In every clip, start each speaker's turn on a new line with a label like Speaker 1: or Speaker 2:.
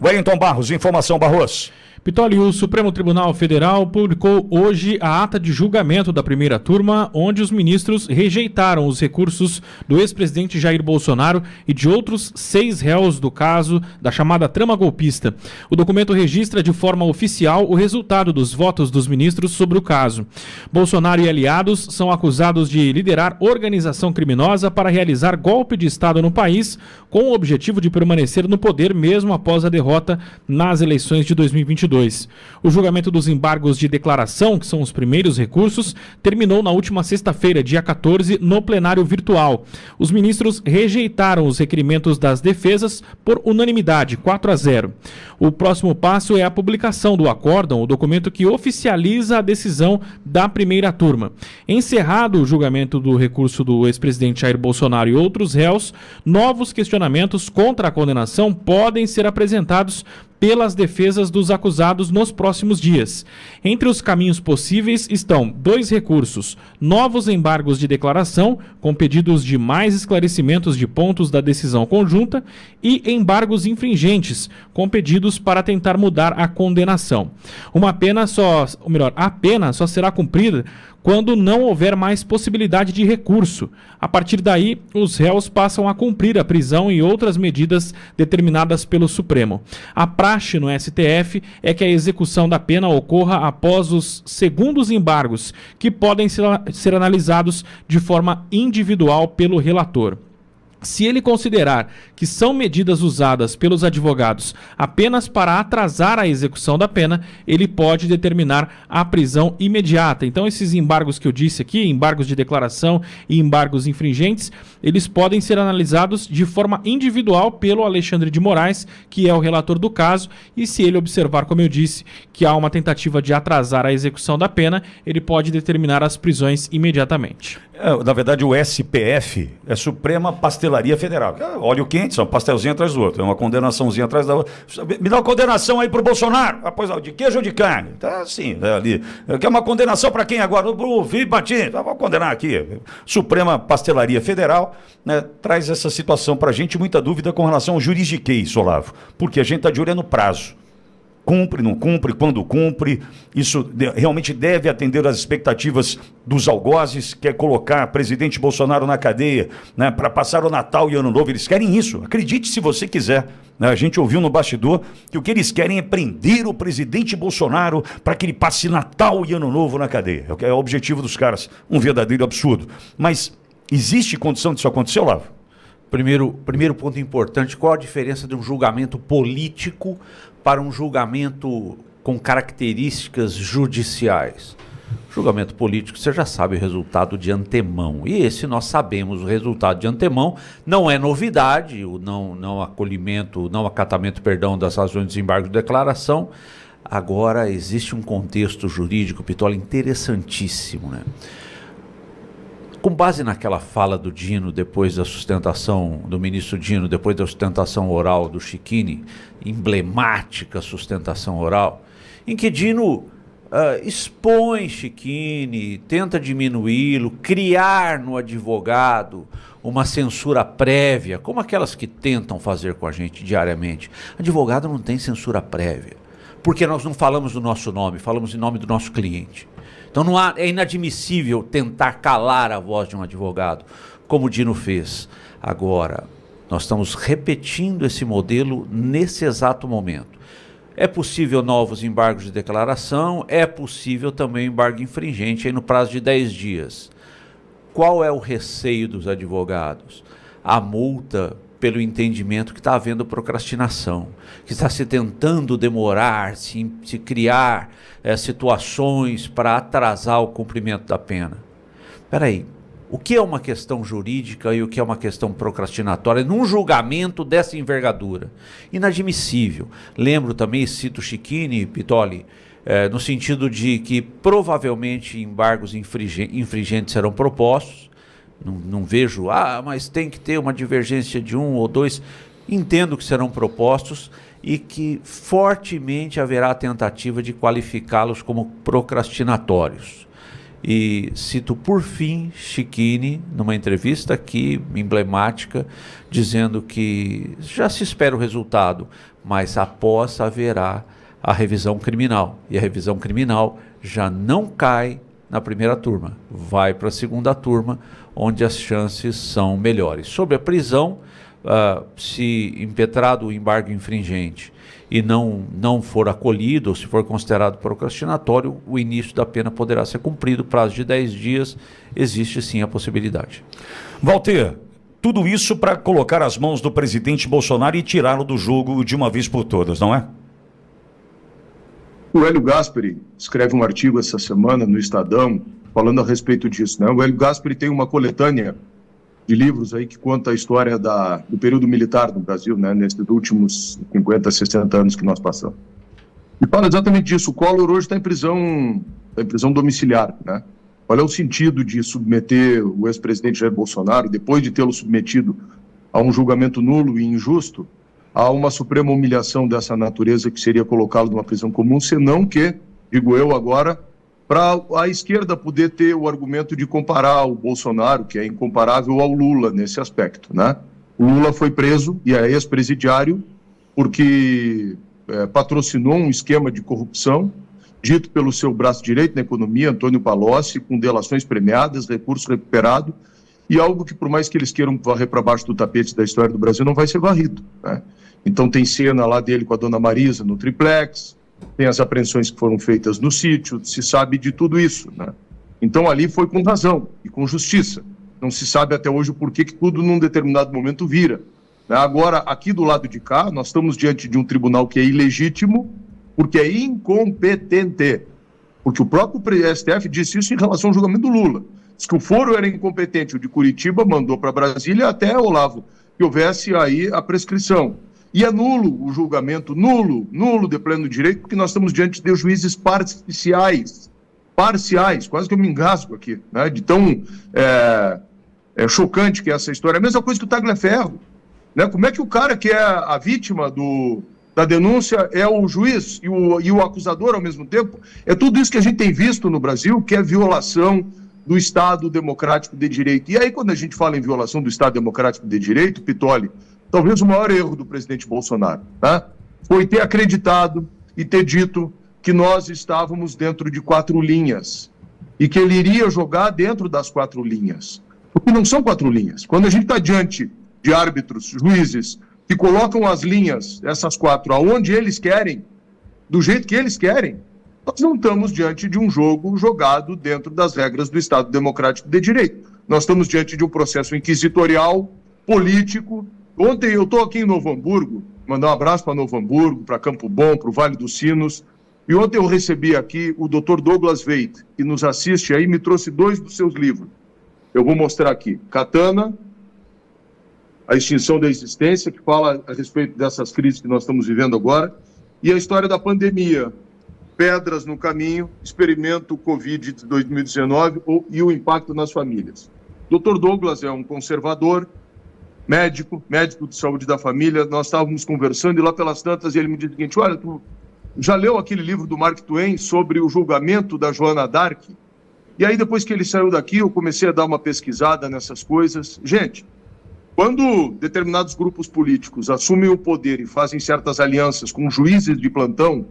Speaker 1: Wellington Barros, informação, Barros.
Speaker 2: Pitoli, o Supremo Tribunal Federal publicou hoje a ata de julgamento da primeira turma, onde os ministros rejeitaram os recursos do ex-presidente Jair Bolsonaro e de outros 6 réus do caso da chamada trama golpista. O documento registra de forma oficial o resultado dos votos dos ministros sobre o caso. Bolsonaro e aliados são acusados de liderar organização criminosa para realizar golpe de Estado no país, com o objetivo de permanecer no poder mesmo após a derrota nas eleições de 2022. O julgamento dos embargos de declaração, que são os primeiros recursos, terminou na última sexta-feira, dia 14, no plenário virtual. Os ministros rejeitaram os requerimentos das defesas por unanimidade, 4-0. O próximo passo é a publicação do acórdão, o documento que oficializa a decisão da primeira turma. Encerrado o julgamento do recurso do ex-presidente Jair Bolsonaro e outros réus, novos questionamentos contra a condenação podem ser apresentados pelas defesas dos acusados nos próximos dias. Entre os caminhos possíveis estão 2 recursos: novos embargos de declaração, com pedidos de mais esclarecimentos de pontos da decisão conjunta, e embargos infringentes, com pedidos para tentar mudar a condenação. A pena só será cumprida quando não houver mais possibilidade de recurso. A partir daí, os réus passam a cumprir a prisão e outras medidas determinadas pelo Supremo. A praxe no STF é que a execução da pena ocorra após os segundos embargos, que podem ser analisados de forma individual pelo relator. Se ele considerar que são medidas usadas pelos advogados apenas para atrasar a execução da pena, ele pode determinar a prisão imediata. Então, esses embargos que eu disse aqui, embargos de declaração e embargos infringentes, eles podem ser analisados de forma individual pelo Alexandre de Moraes, que é o relator do caso, e se ele observar, como eu disse, que há uma tentativa de atrasar a execução da pena, ele pode determinar as prisões imediatamente.
Speaker 1: Na verdade, o SPF é Suprema Pastelaria Federal. Óleo quente, são um pastelzinho atrás do outro. É uma condenaçãozinha atrás da outra. Me dá uma condenação aí pro Bolsonaro. Pois, de queijo ou de carne? Tá assim, ali. Quer uma condenação para quem agora? Pro Felipe Martins. Vamos condenar aqui. Suprema Pastelaria Federal, né, traz essa situação pra gente. Muita dúvida com relação ao juridiquês, Olavo. Porque a gente tá de olho no prazo. Cumpre, não cumpre, quando cumpre, isso realmente deve atender às expectativas dos algozes, que é colocar presidente Bolsonaro na cadeia, né, para passar o Natal e Ano Novo. Eles querem isso, acredite se você quiser. Né? A gente ouviu no bastidor que o que eles querem é prender o presidente Bolsonaro para que ele passe Natal e Ano Novo na cadeia. É o objetivo dos caras, um verdadeiro absurdo. Mas existe condição disso acontecer, Olavo?
Speaker 3: Primeiro ponto importante: qual a diferença de um julgamento político para um julgamento com características judiciais? Julgamento político, você já sabe o resultado de antemão. E esse nós sabemos o resultado de antemão. Não é novidade o não acatamento das razões de desembargo de declaração. Agora, existe um contexto jurídico, Pitoli, interessantíssimo, né? Com base naquela fala do Dino, depois da sustentação, do ministro Dino, depois da sustentação oral do Schichini, emblemática sustentação oral, em que Dino expõe Schichini, tenta diminuí-lo, criar no advogado uma censura prévia, como aquelas que tentam fazer com a gente diariamente. Advogado não tem censura prévia, porque nós não falamos do nosso nome, falamos em nome do nosso cliente. Então é inadmissível tentar calar a voz de um advogado, como o Dino fez. Agora, nós estamos repetindo esse modelo nesse exato momento. É possível novos embargos de declaração, é possível também embargo infringente aí no prazo de 10 dias. Qual é o receio dos advogados? A multa pelo entendimento que está havendo procrastinação, que está se tentando demorar, se criar situações para atrasar o cumprimento da pena. Espera aí, o que é uma questão jurídica e o que é uma questão procrastinatória num julgamento dessa envergadura? Inadmissível. Lembro também, cito Schichini, Pitoli, no sentido de que provavelmente embargos infringentes serão propostos. Não vejo, mas tem que ter uma divergência de 1 ou 2. Entendo que serão propostos e que fortemente haverá a tentativa de qualificá-los como procrastinatórios. E cito por fim Chiquini, numa entrevista aqui emblemática, dizendo que já se espera o resultado, mas após haverá a revisão criminal. E a revisão criminal já não cai na primeira turma, vai para a segunda turma, onde as chances são melhores. Sobre a prisão, se impetrado o embargo infringente e não for acolhido, ou se for considerado procrastinatório, o início da pena poderá ser cumprido, prazo de 10 dias, existe sim a possibilidade.
Speaker 1: Walter, tudo isso para colocar as mãos do presidente Bolsonaro e tirá-lo do jogo de uma vez por todas, não é?
Speaker 4: O Hélio Gaspari escreve um artigo essa semana no Estadão falando a respeito disso, né? O Hélio Gaspari tem uma coletânea de livros aí que conta a história do período militar no Brasil, né? Nesses últimos 50, 60 anos que nós passamos. E fala exatamente disso. O Collor hoje está em prisão domiciliar, né? Qual é o sentido de submeter o ex-presidente Jair Bolsonaro, depois de tê-lo submetido a um julgamento nulo e injusto, a uma suprema humilhação dessa natureza que seria colocá-lo numa prisão comum, senão que, digo eu agora, para a esquerda poder ter o argumento de comparar o Bolsonaro, que é incomparável, ao Lula nesse aspecto, né? O Lula foi preso e é ex-presidiário porque patrocinou um esquema de corrupção dito pelo seu braço direito na economia, Antônio Palocci, com delações premiadas, recurso recuperado, e algo que, por mais que eles queiram varrer para baixo do tapete da história do Brasil, não vai ser varrido, né? Então tem cena lá dele com a dona Marisa no triplex, tem as apreensões que foram feitas no sítio, se sabe de tudo isso, né? Então ali foi com razão e com justiça. Não se sabe até hoje o porquê que tudo num determinado momento vira, né? Agora, aqui do lado de cá, nós estamos diante de um tribunal que é ilegítimo, porque é incompetente. Porque o próprio STF disse isso em relação ao julgamento do Lula. Diz que o foro era incompetente, o de Curitiba mandou para Brasília até, Olavo, que houvesse aí a prescrição. E é nulo o julgamento, nulo de pleno direito, porque nós estamos diante de juízes parciais, quase que eu me engasgo aqui, né? De tão chocante que é essa história. É a mesma coisa que o Tagliaferro, né? Como é que o cara que é a vítima da denúncia é o juiz e o acusador ao mesmo tempo? É tudo isso que a gente tem visto no Brasil, que é violação do Estado Democrático de Direito. E aí, quando a gente fala em violação do Estado Democrático de Direito, Pitoli, talvez o maior erro do presidente Bolsonaro, tá? Foi ter acreditado e ter dito que nós estávamos dentro de 4 linhas e que ele iria jogar dentro das 4 linhas. Porque não são 4 linhas. Quando a gente está diante de árbitros, juízes, que colocam as linhas, essas 4, aonde eles querem, do jeito que eles querem, nós não estamos diante de um jogo jogado dentro das regras do Estado Democrático de Direito. Nós estamos diante de um processo inquisitorial, político. Ontem eu estou aqui em Novo Hamburgo, mandar um abraço para Novo Hamburgo, para Campo Bom, para o Vale dos Sinos, e ontem eu recebi aqui o Dr. Douglas Veit, que nos assiste aí, me trouxe 2 dos seus livros. Eu vou mostrar aqui. Katana, A Extinção da Existência, que fala a respeito dessas crises que nós estamos vivendo agora, e a história da pandemia, Pedras no Caminho, Experimento Covid de 2019 e o impacto nas famílias. Dr. Douglas é um conservador, médico de saúde da família. Nós estávamos conversando e lá pelas tantas ele me disse o seguinte: olha, tu já leu aquele livro do Mark Twain sobre o julgamento da Joana d'Arc? E aí depois que ele saiu daqui eu comecei a dar uma pesquisada nessas coisas. Gente, quando determinados grupos políticos assumem o poder e fazem certas alianças com juízes de plantão,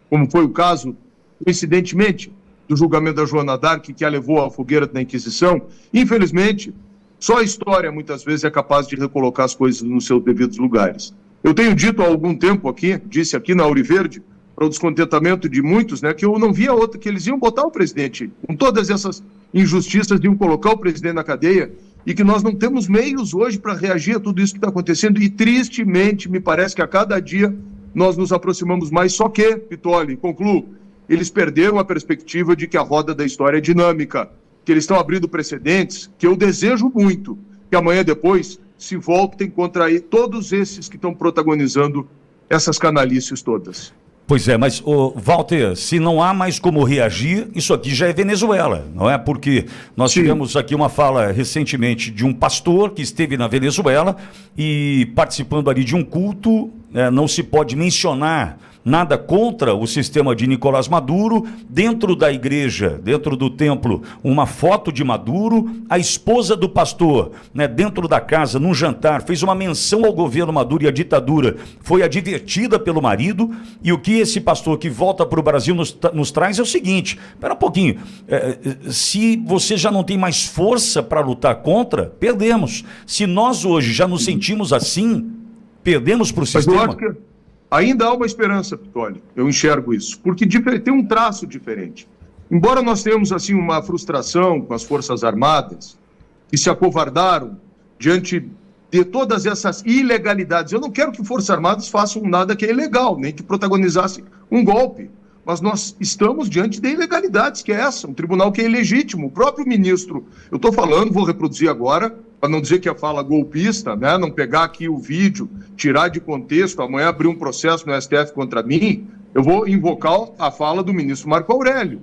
Speaker 4: como foi o caso, coincidentemente, do julgamento da Joana d'Arc, que a levou à fogueira da Inquisição, infelizmente, só a história muitas vezes é capaz de recolocar as coisas nos seus devidos lugares. Eu tenho dito há algum tempo aqui, disse aqui na Auriverde, para o descontentamento de muitos, né, que eu não via outra, que eles iam botar o presidente, com todas essas injustiças, iam colocar o presidente na cadeia, e que nós não temos meios hoje para reagir a tudo isso que está acontecendo, e tristemente, me parece que a cada dia nós nos aproximamos mais, só que, Pitoli, concluo, eles perderam a perspectiva de que a roda da história é dinâmica, que eles estão abrindo precedentes, que eu desejo muito que amanhã depois se voltem contra todos esses que estão protagonizando essas canalices todas.
Speaker 1: Pois é, mas, Walter, se não há mais como reagir, isso aqui já é Venezuela, não é? Porque nós tivemos aqui uma fala recentemente de um pastor que esteve na Venezuela e participando ali de um culto não se pode mencionar nada contra o sistema de Nicolás Maduro, dentro da igreja, dentro do templo, uma foto de Maduro, a esposa do pastor, dentro da casa, num jantar, fez uma menção ao governo Maduro e à ditadura, foi advertida pelo marido, e o que esse pastor que volta para o Brasil nos traz é o seguinte: espera um pouquinho, se você já não tem mais força para lutar contra, perdemos. Se nós hoje já nos sentimos assim, perdemos para o sistema.
Speaker 4: Mas eu acho que ainda há uma esperança, Pitoli, eu enxergo isso, porque tem um traço diferente. Embora nós tenhamos assim uma frustração com as Forças Armadas, que se acovardaram diante de todas essas ilegalidades. Eu não quero que Forças Armadas façam nada que é ilegal, nem que protagonizassem um golpe, mas nós estamos diante de ilegalidades, que é essa, um tribunal que é ilegítimo. O próprio ministro, eu estou falando, vou reproduzir agora, para não dizer que a fala golpista, não pegar aqui o vídeo, tirar de contexto, amanhã abrir um processo no STF contra mim, eu vou invocar a fala do ministro Marco Aurélio,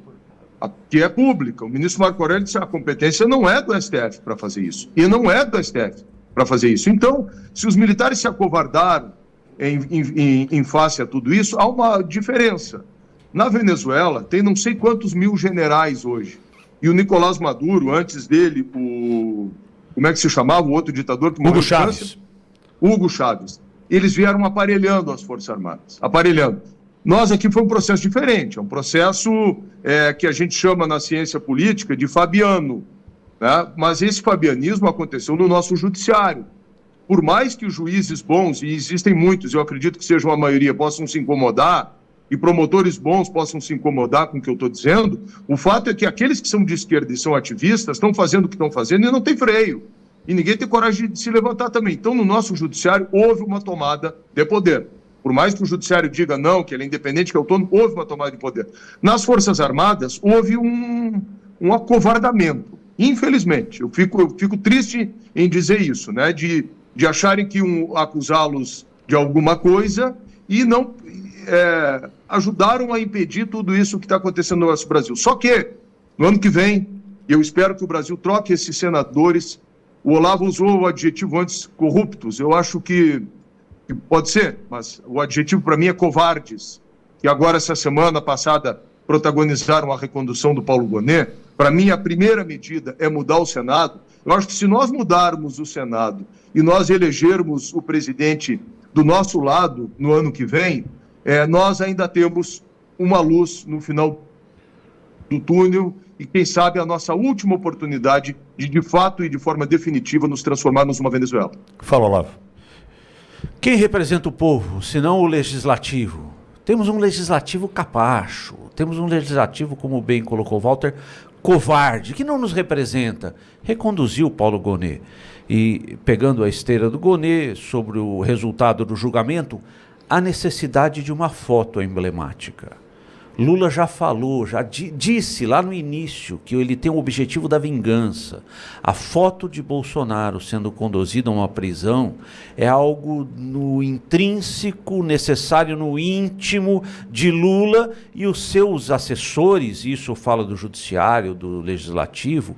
Speaker 4: que é pública. O ministro Marco Aurélio disse que a competência não é do STF para fazer isso, e não é do STF para fazer isso. Então, se os militares se acovardaram em face a tudo isso, há uma diferença. Na Venezuela, tem não sei quantos mil generais hoje, e o Nicolás Maduro, antes dele, como é que se chamava o outro ditador que morreu?
Speaker 1: Hugo Chávez.
Speaker 4: Hugo Chávez. Eles vieram aparelhando as Forças Armadas, aparelhando. Nós aqui foi um processo diferente, é um processo que a gente chama na ciência política de fabiano, mas esse fabianismo aconteceu no nosso judiciário. Por mais que os juízes bons, e existem muitos, eu acredito que sejam a maioria, possam se incomodar, e promotores bons possam se incomodar com o que eu estou dizendo, o fato é que aqueles que são de esquerda e são ativistas estão fazendo o que estão fazendo e não tem freio. E ninguém tem coragem de se levantar também. Então, no nosso judiciário, houve uma tomada de poder. Por mais que o judiciário diga não, que ele é independente, que é autônomo, houve uma tomada de poder. Nas Forças Armadas, houve um acovardamento. Infelizmente, eu fico triste em dizer isso, de acharem que acusá-los de alguma coisa e não ajudaram a impedir tudo isso que está acontecendo no nosso Brasil. Só que, no ano que vem, eu espero que o Brasil troque esses senadores. O Olavo usou o adjetivo antes, corruptos. Eu acho que pode ser, mas o adjetivo para mim é covardes, que agora, essa semana passada, protagonizaram a recondução do Paulo Gonet. Para mim, a primeira medida é mudar o Senado. Eu acho que se nós mudarmos o Senado e nós elegermos o presidente do nosso lado no ano que vem, nós ainda temos uma luz no final do túnel e, quem sabe, a nossa última oportunidade de fato e de forma definitiva, nos transformarmos numa Venezuela.
Speaker 1: Fala, Olavo.
Speaker 3: Quem representa o povo, senão o legislativo? Temos um legislativo capacho, temos um legislativo, como bem colocou Walter, covarde, que não nos representa. Reconduziu Paulo Gonet. E, pegando a esteira do Gonet, sobre o resultado do julgamento, a necessidade de uma foto emblemática. Lula já falou, já disse lá no início que ele tem o objetivo da vingança. A foto de Bolsonaro sendo conduzido a uma prisão é algo no intrínseco, necessário no íntimo de Lula e os seus assessores, isso fala do judiciário, do legislativo,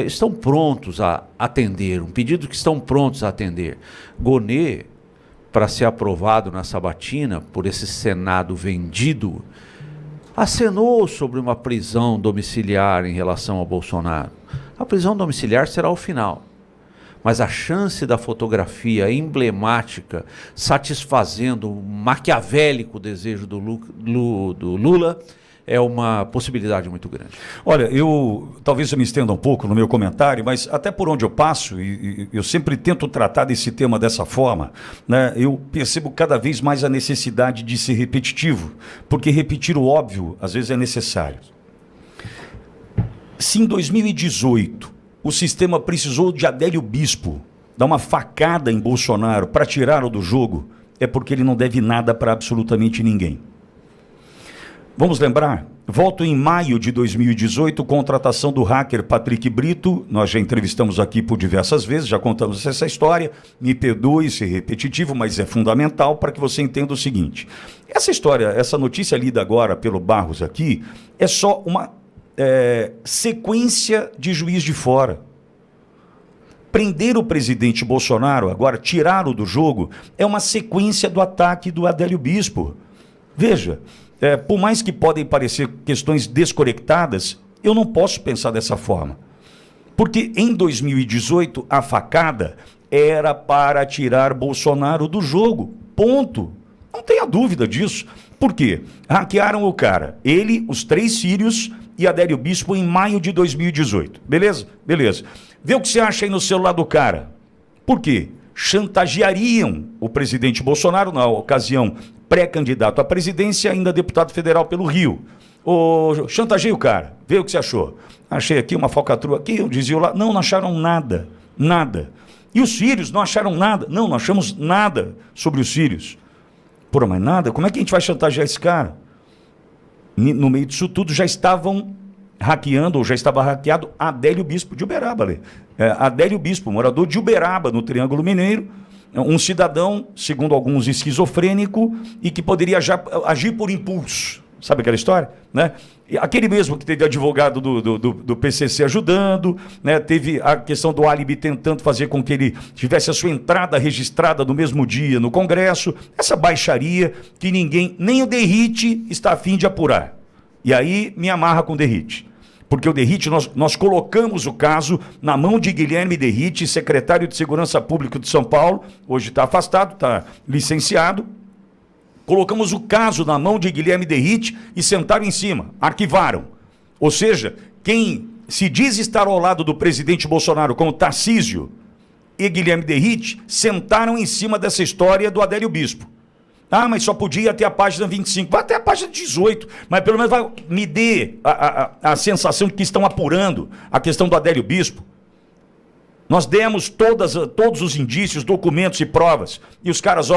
Speaker 3: estão prontos a atender, um pedido que estão prontos a atender. Gonet, para ser aprovado na sabatina por esse Senado vendido, acenou sobre uma prisão domiciliar em relação a Bolsonaro. A prisão domiciliar será o final. Mas a chance da fotografia emblemática satisfazendo o maquiavélico desejo do Lula é uma possibilidade muito grande.
Speaker 1: Olha, talvez eu me estenda um pouco no meu comentário, mas até por onde eu passo, e eu sempre tento tratar desse tema dessa forma, eu percebo cada vez mais a necessidade de ser repetitivo, porque repetir o óbvio às vezes é necessário. Se em 2018 o sistema precisou de Adélio Bispo dar uma facada em Bolsonaro para tirá-lo do jogo, é porque ele não deve nada para absolutamente ninguém. Vamos lembrar? Volto em maio de 2018, contratação do hacker Patrick Brito. Nós já entrevistamos aqui por diversas vezes, já contamos essa história. Me perdoe ser repetitivo, mas é fundamental para que você entenda o seguinte. Essa história, essa notícia lida agora pelo Barros aqui, é só uma sequência de Juiz de Fora. Prender o presidente Bolsonaro, agora tirá-lo do jogo, é uma sequência do ataque do Adélio Bispo. Veja, por mais que podem parecer questões desconectadas, eu não posso pensar dessa forma. Porque em 2018, a facada era para tirar Bolsonaro do jogo. Ponto. Não tenha dúvida disso. Por quê? Hackearam o cara. Ele, os 3 filhos e Adélio Bispo em maio de 2018. Beleza? Beleza. Vê o que você acha aí no celular do cara. Por quê? Chantageariam o presidente Bolsonaro, na ocasião pré-candidato à presidência, ainda deputado federal pelo Rio. Chantageia o cara. Vê o que você achou. Achei aqui uma falcatrua aqui, eu dizia lá. Não acharam nada. Nada. E os filhos não acharam nada. Não achamos nada sobre os filhos. Porra, mas nada? Como é que a gente vai chantagear esse cara? No meio disso tudo já estavam hackeando, ou já estava hackeado, Adélio Bispo de Uberaba. Adélio Bispo, morador de Uberaba, no Triângulo Mineiro, um cidadão, segundo alguns, esquizofrênico, e que poderia agir por impulso. Sabe aquela história? Né? Aquele mesmo que teve advogado do PCC ajudando, né? Teve a questão do álibi tentando fazer com que ele tivesse a sua entrada registrada no mesmo dia no Congresso, essa baixaria que ninguém, nem o Derrite está a fim de apurar. E aí me amarra com o Derrite. Porque o Derrite, nós colocamos o caso na mão de Guilherme Derrite, secretário de Segurança Pública de São Paulo, hoje está afastado, está licenciado. Colocamos o caso na mão de Guilherme Derrite e sentaram em cima, arquivaram. Ou seja, quem se diz estar ao lado do presidente Bolsonaro, como Tarcísio e Guilherme Derrite, sentaram em cima dessa história do Adélio Bispo. Ah, mas só podia até a página 25. Vai até a página 18, mas pelo menos me dê a sensação de que estão apurando a questão do Adélio Bispo. Nós demos todos os indícios, documentos e provas. E os caras,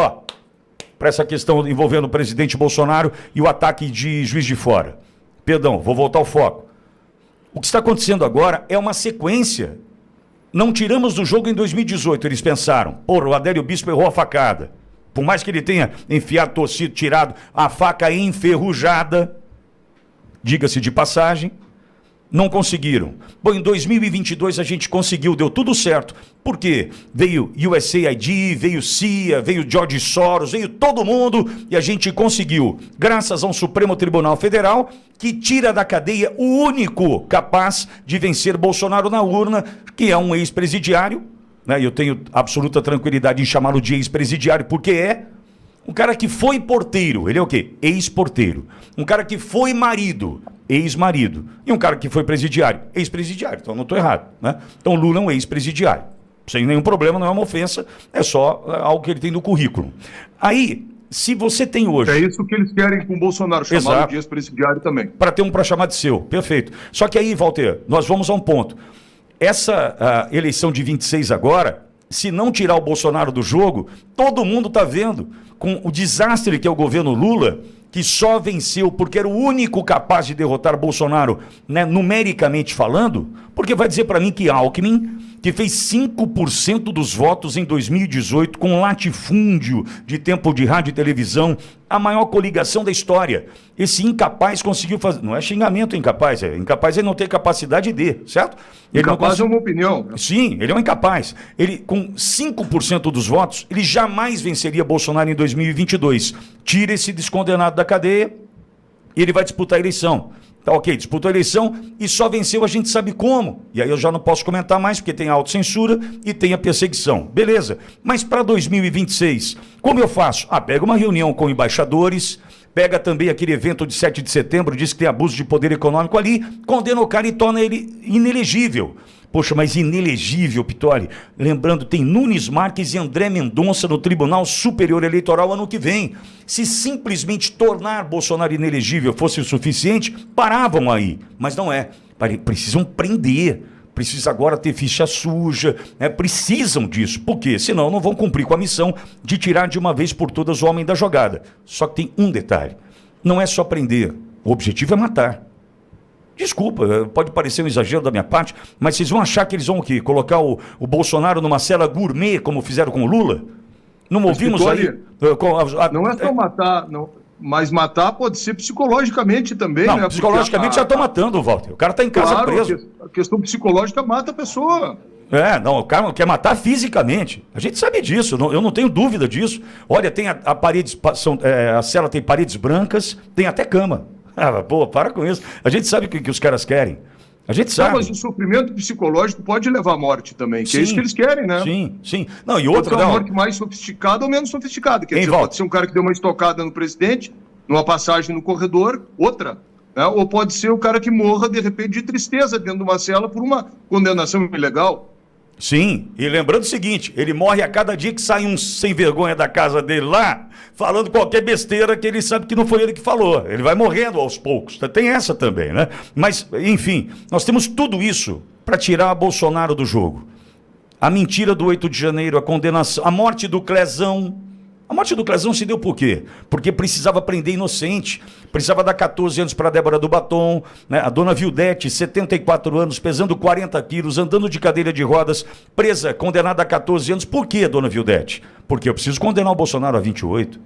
Speaker 1: para essa questão envolvendo o presidente Bolsonaro e o ataque de Juiz de Fora. Perdão, vou voltar ao foco. O que está acontecendo agora é uma sequência. Não tiramos do jogo em 2018, eles pensaram. Porra, o Adélio Bispo errou a facada. Por mais que ele tenha enfiado, torcido, tirado a faca enferrujada, diga-se de passagem, não conseguiram. Bom, em 2022 a gente conseguiu, deu tudo certo. Por quê? Veio USAID, veio CIA, veio George Soros, veio todo mundo e a gente conseguiu, graças a um Supremo Tribunal Federal que tira da cadeia o único capaz de vencer Bolsonaro na urna, que é um ex-presidiário, né? Eu tenho absoluta tranquilidade em chamá-lo de ex-presidiário, porque é um cara que foi porteiro. Ele é o quê? Ex-porteiro. Um cara que foi marido, ex-marido. E um cara que foi presidiário, ex-presidiário. Então não estou errado, né? Então Lula é um ex-presidiário. Sem nenhum problema, não é uma ofensa, é só algo que ele tem no currículo. Aí, se você tem hoje...
Speaker 4: É isso que eles querem com o Bolsonaro, chamá-lo de ex-presidiário também.
Speaker 1: Para ter um para chamar de seu, perfeito. Só que aí, Walter, nós vamos a um ponto. Essa eleição de 26 agora, se não tirar o Bolsonaro do jogo, todo mundo está vendo com o desastre que é o governo Lula, que só venceu porque era o único capaz de derrotar Bolsonaro, né, numericamente falando, porque vai dizer para mim que Alckmin, que fez 5% dos votos em 2018 com latifúndio de tempo de rádio e televisão, a maior coligação da história. Esse incapaz conseguiu fazer... Não é xingamento incapaz, incapaz ele não tem capacidade de, certo? Ele
Speaker 4: incapaz é uma opinião.
Speaker 1: Sim, ele é um incapaz. Ele, com 5% dos votos, ele jamais venceria Bolsonaro em 2022. Tira esse descondenado da cadeia e ele vai disputar a eleição. Tá ok, disputou a eleição e só venceu, a gente sabe como. E aí eu já não posso comentar mais, porque tem a autocensura e tem a perseguição. Beleza, mas para 2026, como eu faço? Pega uma reunião com embaixadores, pega também aquele evento de 7 de setembro, diz que tem abuso de poder econômico ali, condena o cara e torna ele inelegível. Poxa, mas inelegível, Pitoli. Lembrando, tem Nunes Marques e André Mendonça no Tribunal Superior Eleitoral ano que vem. Se simplesmente tornar Bolsonaro inelegível fosse o suficiente, paravam aí. Mas não é. Precisam prender. Precisa agora ter ficha suja. Precisam disso. Por quê? Senão não vão cumprir com a missão de tirar de uma vez por todas o homem da jogada. Só que tem um detalhe. Não é só prender. O objetivo é matar. Desculpa, pode parecer um exagero da minha parte, mas vocês vão achar que eles vão o quê? Colocar o Bolsonaro numa cela gourmet, como fizeram com o Lula? Não ouvimos aí?
Speaker 4: Não é só matar, não, mas matar pode ser psicologicamente também.
Speaker 1: Não,
Speaker 4: né?
Speaker 1: psicologicamente já estão matando, Walter. O cara está em casa preso.
Speaker 4: A questão psicológica mata a pessoa.
Speaker 1: Não, o cara quer matar fisicamente. A gente sabe disso, eu não tenho dúvida disso. Olha, tem a paredes, a cela tem paredes brancas, tem até cama. Pô, para com isso. A gente sabe o que os caras querem. A gente sabe.
Speaker 4: Mas o sofrimento psicológico pode levar à morte também, que é isso que eles querem, né?
Speaker 1: Sim. Não, e outra...
Speaker 4: Pode ser uma morte mais sofisticada ou menos sofisticada. Quer dizer, pode ser um cara que deu uma estocada no presidente, numa passagem no corredor, outra. Né? Ou pode ser o cara que morra, de repente, de tristeza dentro de uma cela por uma condenação ilegal.
Speaker 1: Sim, e lembrando o seguinte, ele morre a cada dia que sai um sem vergonha da casa dele lá, falando qualquer besteira que ele sabe que não foi ele que falou. Ele vai morrendo aos poucos, tem essa também, né? Mas, enfim, nós temos tudo isso para tirar Bolsonaro do jogo. A mentira do 8 de janeiro, a condenação, a morte do Clezão. A morte do Clezão se deu por quê? Porque precisava prender inocente, precisava dar 14 anos para a Débora do Batom, né? A dona Vildete, 74 anos, pesando 40 quilos, andando de cadeira de rodas, presa, condenada a 14 anos. Por quê, dona Vildete? Porque eu preciso condenar o Bolsonaro a 28.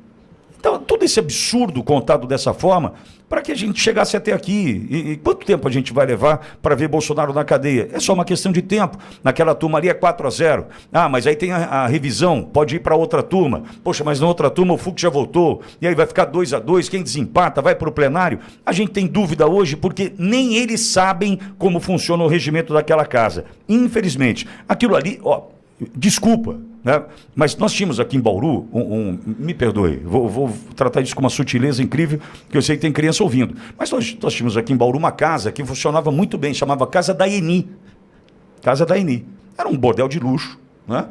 Speaker 1: Então, todo esse absurdo contado dessa forma, para que a gente chegasse até aqui. E quanto tempo a gente vai levar para ver Bolsonaro na cadeia? É só uma questão de tempo. Naquela turma ali é 4-0. Mas aí tem a revisão, pode ir para outra turma. Poxa, mas na outra turma o Fux já voltou. E aí vai ficar 2-2, quem desempata vai para o plenário. A gente tem dúvida hoje porque nem eles sabem como funciona o regimento daquela casa. Infelizmente, aquilo ali, desculpa, né? Mas nós tínhamos aqui em Bauru, me perdoe, vou tratar isso com uma sutileza incrível, que eu sei que tem criança ouvindo, mas nós tínhamos aqui em Bauru uma casa que funcionava muito bem, chamava Casa da Eni. Casa da Eni. Era um bordel de luxo, né?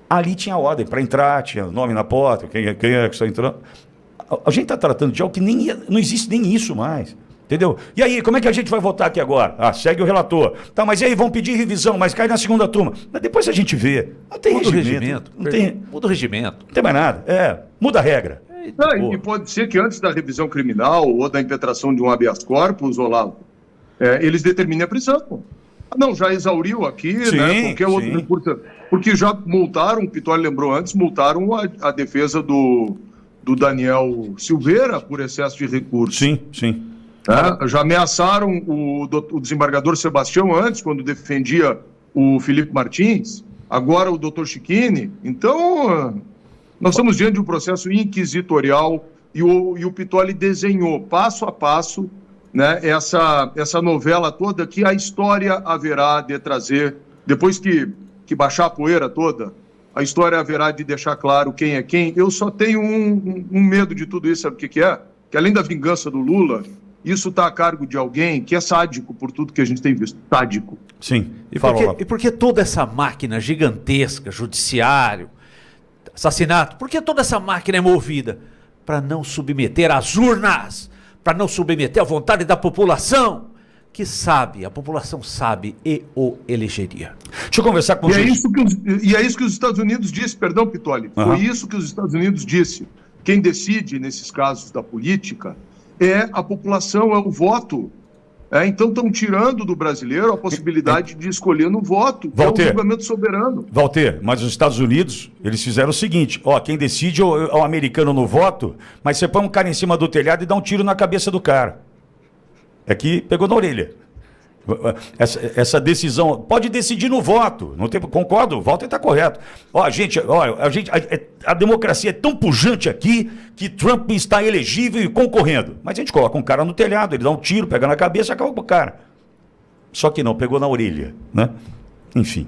Speaker 1: Ali tinha ordem para entrar, tinha nome na porta, quem é que está entrando. A gente está tratando de algo que não existe nem isso mais. Entendeu? E aí, como é que a gente vai votar aqui agora? Segue o relator. Tá, mas e aí, vão pedir revisão, mas cai na segunda turma. Mas depois a gente vê. Não tem regimento.
Speaker 3: Muda o regimento.
Speaker 1: Não tem mais nada. Muda a regra.
Speaker 4: E pode ser que antes da revisão criminal ou da impetração de um habeas corpus, Olavo, eles determinem a prisão. Pô. Não, já exauriu aqui,
Speaker 1: sim,
Speaker 4: né? Qualquer outro recurso. Porque já multaram, o Pitório lembrou antes, multaram a defesa do Daniel Silveira por excesso de recursos.
Speaker 1: Sim.
Speaker 4: Já ameaçaram o desembargador Sebastião antes, quando defendia o Felipe Martins, agora o doutor Chiquini. Então, nós estamos diante de um processo inquisitorial e o Pittoli desenhou passo a passo, né, essa novela toda que a história haverá de trazer, depois que baixar a poeira toda, a história haverá de deixar claro quem é quem. Eu só tenho um medo de tudo isso, sabe o que é? Que além da vingança do Lula, isso está a cargo de alguém que é sádico por tudo que a gente tem visto. Sádico.
Speaker 1: Sim.
Speaker 3: E por que toda essa máquina gigantesca, judiciário, assassinato, por que toda essa máquina é movida? Para não submeter às urnas, para não submeter à vontade da população, que sabe, a população sabe e o elegeria.
Speaker 1: Deixa eu conversar com o
Speaker 4: juiz. E é isso que os Estados Unidos disse, perdão, Pittoli, foi isso que os Estados Unidos disse. Quem decide nesses casos da política é a população, é o voto. Então estão tirando do brasileiro a possibilidade de escolher no voto, que
Speaker 1: Walter,
Speaker 4: é um julgamento soberano.
Speaker 1: Walter, mas os Estados Unidos, eles fizeram o seguinte, quem decide é o americano no voto, mas você põe um cara em cima do telhado e dá um tiro na cabeça do cara. É que pegou na orelha. Essa decisão, pode decidir no voto, não tem, concordo, o Walter está correto. A democracia é tão pujante aqui que Trump está elegível e concorrendo. Mas a gente coloca um cara no telhado, ele dá um tiro, pega na cabeça e acaba com o cara. Só que não, pegou na orelha, né? Enfim.